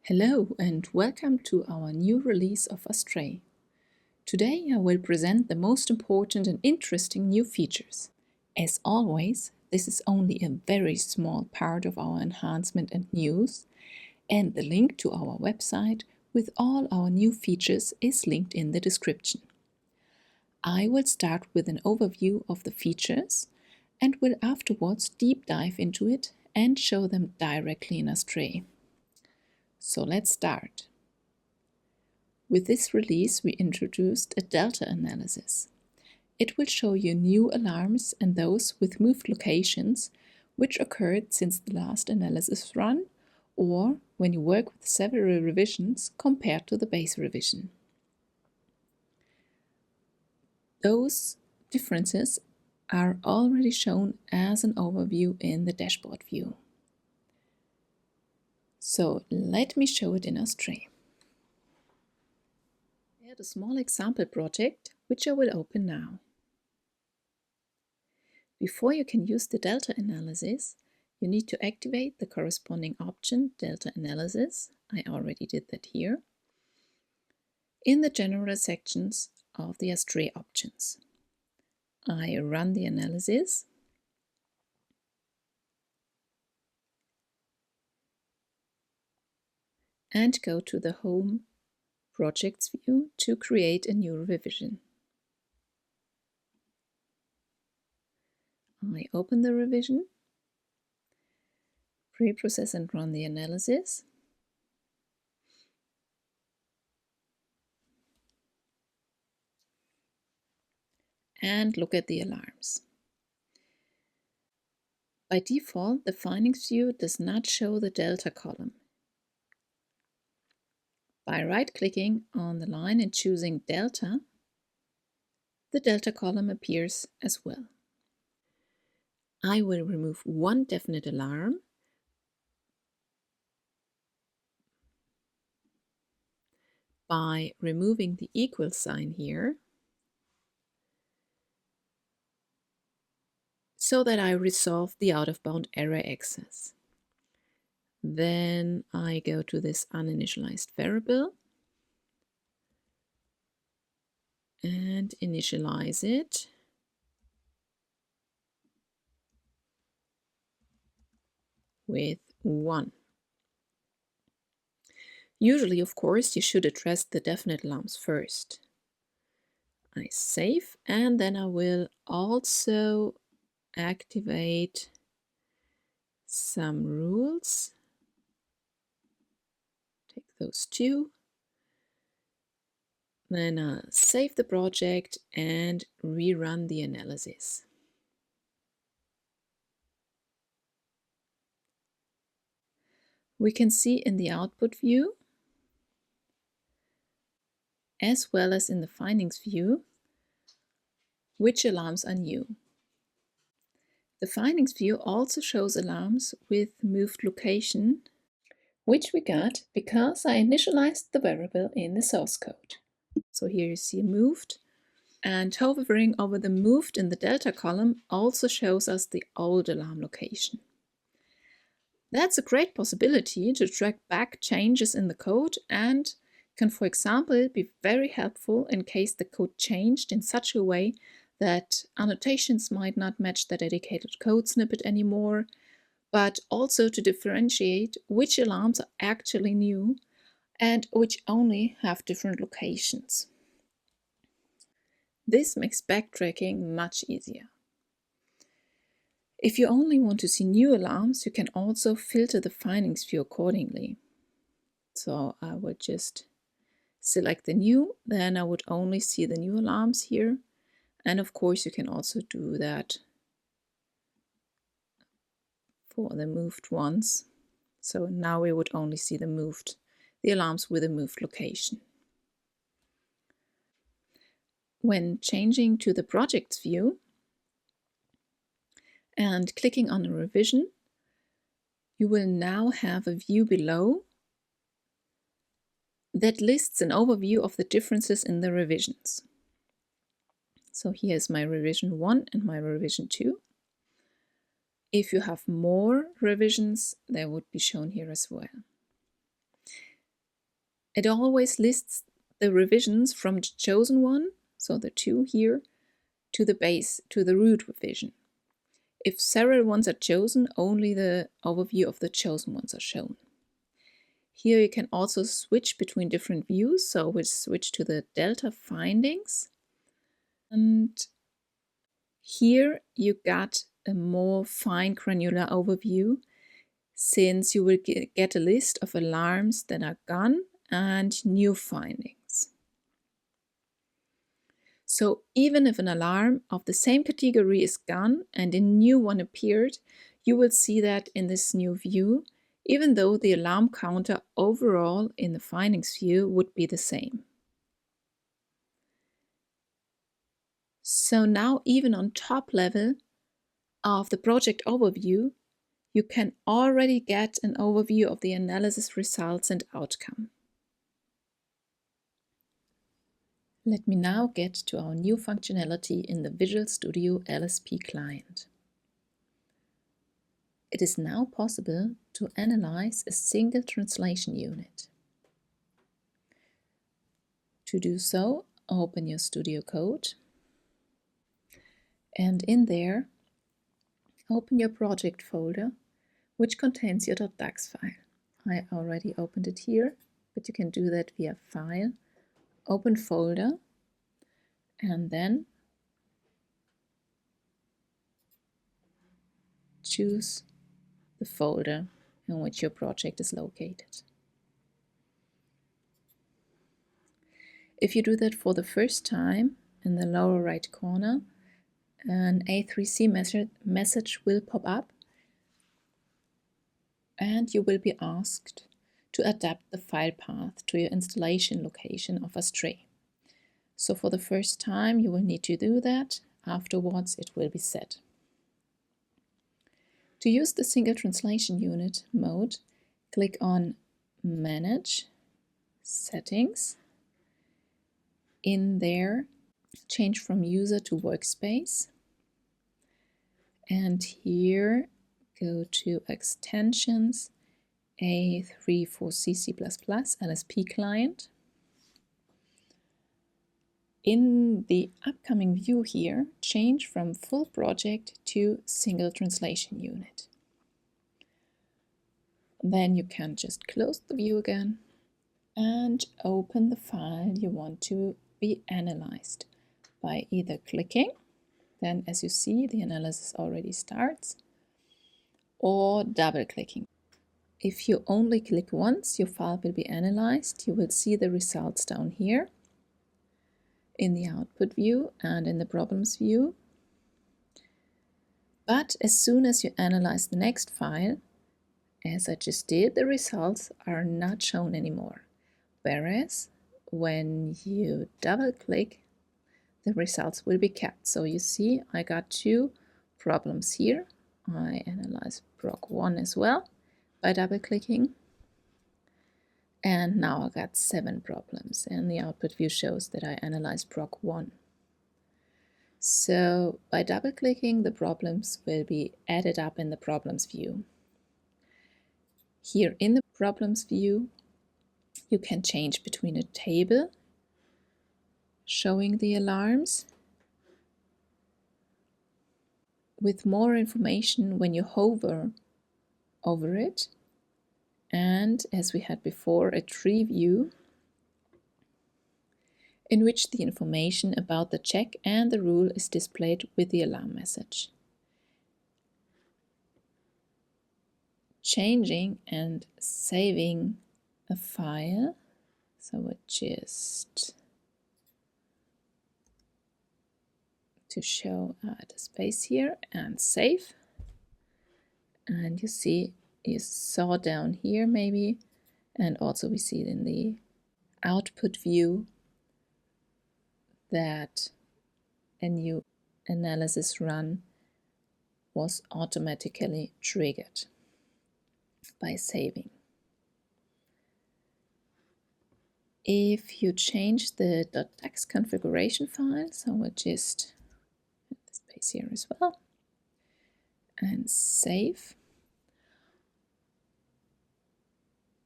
Hello and welcome to our new release of Astrée. Today I will present the most important and interesting new features. As always, this is only a very small part of our enhancement and news, and the link to our website with all our new features is linked in the description. I will start with an overview of the features and will afterwards deep dive into it and show them directly in Astrée. So let's start. With this release, we introduced a delta analysis. It will show you new alarms and those with moved locations which occurred since the last analysis run or when you work with several revisions compared to the base revision. Those differences are already shown as an overview in the dashboard view. So let me show it in Astrée. I had a small example project, which I will open now. Before you can use the delta analysis, you need to activate the corresponding option, Delta Analysis. I already did that here, in the general sections of the Astrée options. I run the analysis. And go to the Home Projects view to create a new revision. I open the revision, pre-process and run the analysis. And look at the alarms. By default, the findings view does not show the delta column. By right-clicking on the line and choosing Delta, the delta column appears as well. I will remove one definite alarm by removing the equal sign here, so that I resolve the out-of-bound error access. Then I go to this uninitialized variable and initialize it with 1. Usually, of course, you should address the definite alarms first. I save, and then I will also activate some rules. Take those two. Then I'll save the project and rerun the analysis. We can see in the output view, as well as in the findings view, which alarms are new. The findings view also shows alarms with moved location, which we got because I initialized the variable in the source code. So here you see moved, and hovering over the moved in the delta column also shows us the old alarm location. That's a great possibility to track back changes in the code and can, for example, be very helpful in case the code changed in such a way that annotations might not match the dedicated code snippet anymore, but also to differentiate which alarms are actually new and which only have different locations. This makes backtracking much easier. If you only want to see new alarms, you can also filter the findings view accordingly. So I would just select the new, then I would only see the new alarms here. And of course, you can also do that for the moved ones. So now we would only see the alarms with a moved location. When changing to the projects view and clicking on a revision, you will now have a view below that lists an overview of the differences in the revisions. So here's my revision 1 and my revision 2. If you have more revisions, they would be shown here as well. It always lists the revisions from the chosen one, so the 2 here, to the base, to the root revision. If several ones are chosen, only the overview of the chosen ones are shown. Here you can also switch between different views, so we'll switch to the delta findings. And here you got a more fine granular overview, since you will get a list of alarms that are gone and new findings. So even if an alarm of the same category is gone and a new one appeared, you will see that in this new view, even though the alarm counter overall in the findings view would be the same. So now even on top level of the project overview, you can already get an overview of the analysis results and outcome. Let me now get to our new functionality in the Visual Studio LSP client. It is now possible to analyze a single translation unit. To do so, open your Studio Code, and in there, open your project folder, which contains your .dax file. I already opened it here, but you can do that via File, Open Folder, and then choose the folder in which your project is located. If you do that for the first time, in the lower right corner, an A3C message will pop up, and you will be asked to adapt the file path to your installation location of Astrée. So for the first time you will need to do that, afterwards it will be set. To use the single translation unit mode, click on Manage, Settings. In there, change from user to workspace, and here go to Extensions, A34CC++ LSP client. In the upcoming view here, change from full project to single translation unit. Then you can just close the view again and open the file you want to be analyzed by either clicking, then as you see the analysis already starts, or double clicking. If you only click once, your file will be analyzed. You will see the results down here in the output view and in the problems view. But as soon as you analyze the next file, as I just did, the results are not shown anymore. Whereas when you double click, the results will be kept. So you see I got 2 problems here. I analyzed proc 1 as well by double clicking. And now I got 7 problems, and the output view shows that I analyzed proc 1. So by double clicking, the problems will be added up in the problems view. Here in the problems view, you can change between a table showing the alarms with more information when you hover over it, and as we had before, a tree view in which the information about the check and the rule is displayed with the alarm message. Changing and saving a file, so we just to show the space here and save, and you see, you saw down here maybe, and also we see it in the output view that a new analysis run was automatically triggered by saving. If you change the .dax configuration file, so we'll just have the space here as well, and save,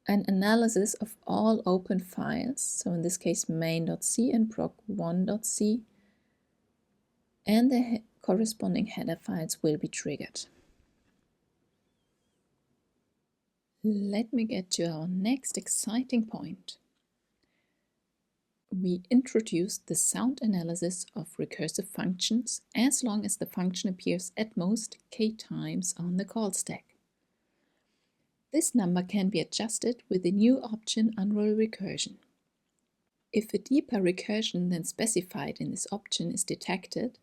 an analysis of all open files, so in this case main.c and proc1.c, and the corresponding header files will be triggered. Let me get to our next exciting point. We introduced the sound analysis of recursive functions as long as the function appears at most k times on the call stack. This number can be adjusted with the new option Unroll Recursion. If a deeper recursion than specified in this option is detected,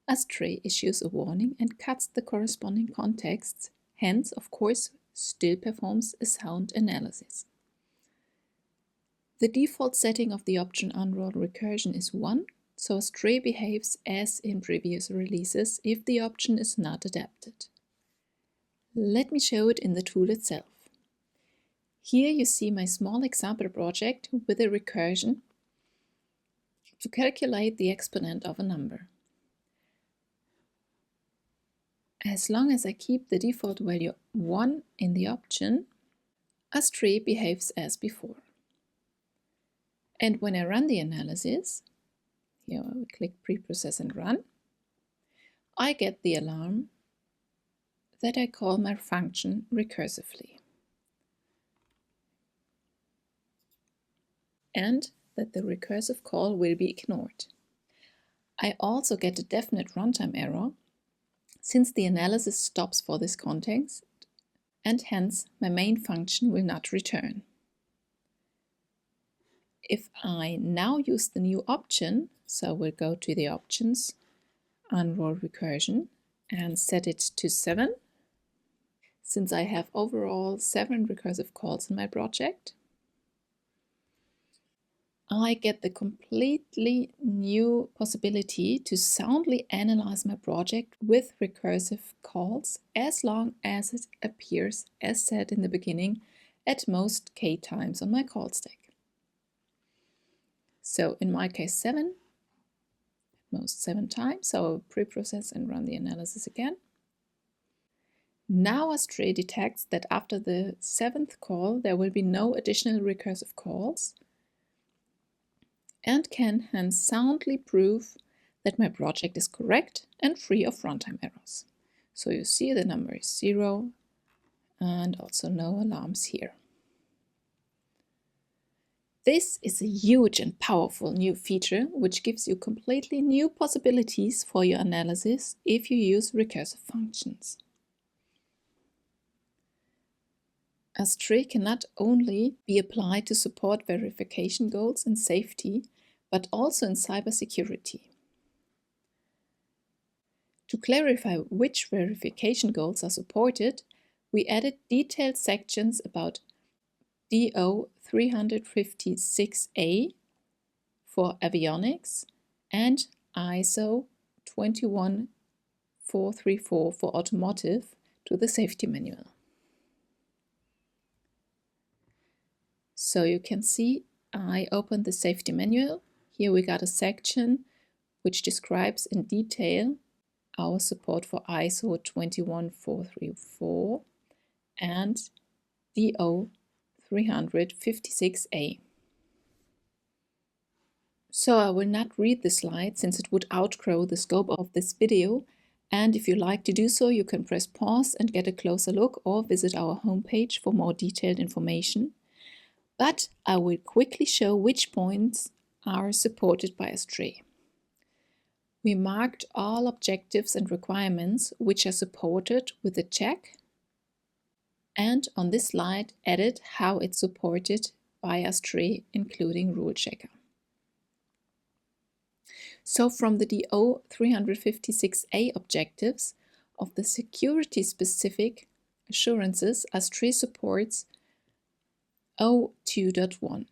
Astrée issues a warning and cuts the corresponding contexts, hence, of course, still performs a sound analysis. The default setting of the option Unroll Recursion is 1, so Astrée behaves as in previous releases if the option is not adapted. Let me show it in the tool itself. Here you see my small example project with a recursion to calculate the exponent of a number. As long as I keep the default value 1 in the option, Astrée behaves as before. And when I run the analysis, here I will click Preprocess and Run, I get the alarm that I call my function recursively, and that the recursive call will be ignored. I also get a definite runtime error, since the analysis stops for this context, and hence my main function will not return. If I now use the new option, so we'll go to the options, Unroll Recursion, and set it to 7, since I have overall 7 recursive calls in my project, I get the completely new possibility to soundly analyze my project with recursive calls as long as it appears, as said in the beginning, at most k times on my call stack. So in my case 7, at most 7 times, so I'll preprocess and run the analysis again. Now Astrée detects that after the 7th call there will be no additional recursive calls, and can hence soundly prove that my project is correct and free of runtime errors. So you see the number is 0 and also no alarms here. This is a huge and powerful new feature which gives you completely new possibilities for your analysis if you use recursive functions. Astrée can not only be applied to support verification goals in safety, but also in cybersecurity. To clarify which verification goals are supported, we added detailed sections about DO-356A for avionics and ISO 21434 for automotive to the safety manual. So you can see I opened the safety manual. Here we got a section which describes in detail our support for ISO 21434 and DO-356A. So I will not read the slide since it would outgrow the scope of this video, and if you like to do so you can press pause and get a closer look or visit our homepage for more detailed information. But I will quickly show which points are supported by Astrée. We marked all objectives and requirements which are supported with a check, and on this slide added how it's supported by Astrée, including RuleChecker. So from the DO-356A objectives of the security-specific assurances, Astrée supports 0.2.1,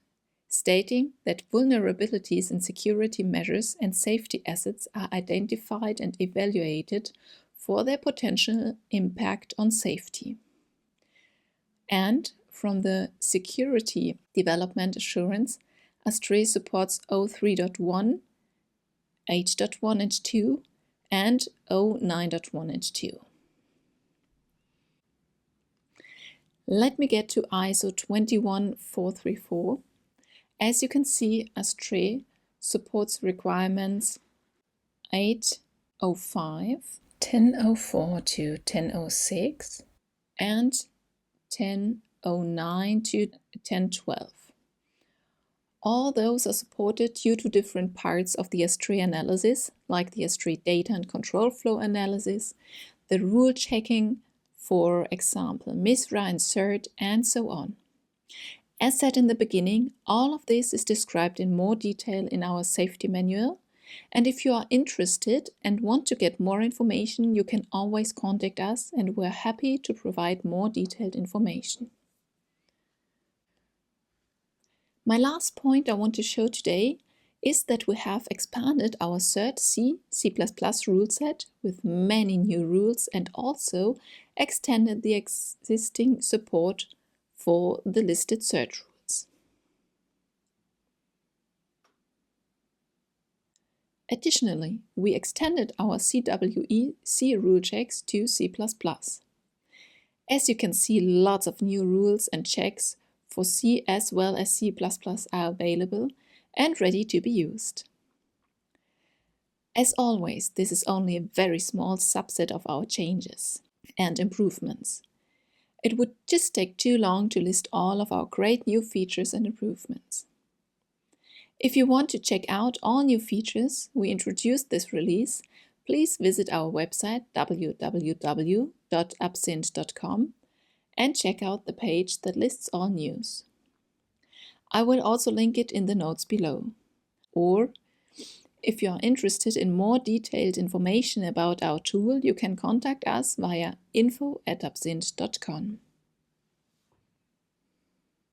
stating that vulnerabilities in security measures and safety assets are identified and evaluated for their potential impact on safety. And from the security development assurance, Astrée supports 0.3.1, 8.1 and 2, and 0.9.1 and 2. Let me get to ISO 21434. As you can see, Astrée supports requirements 805, 1004 to 1006, and 1009 to 1012. All those are supported due to different parts of the Astrée analysis, like the Astrée data and control flow analysis, the rule checking, for example, MISRA and CERT, and so on. As said in the beginning, all of this is described in more detail in our safety manual, and if you are interested and want to get more information, you can always contact us and we're happy to provide more detailed information. My last point I want to show today is that we have expanded our CERT C, C++ rule set with many new rules and also extended the existing support for the listed CERT rules. Additionally, we extended our CWE C rule checks to C++. As you can see, lots of new rules and checks for C as well as C++ are available and ready to be used. As always, this is only a very small subset of our changes and improvements. It would just take too long to list all of our great new features and improvements. If you want to check out all new features we introduced this release, please visit our website www.absint.com and check out the page that lists all news. I will also link it in the notes below. Or, if you are interested in more detailed information about our tool, you can contact us via info@absint.com.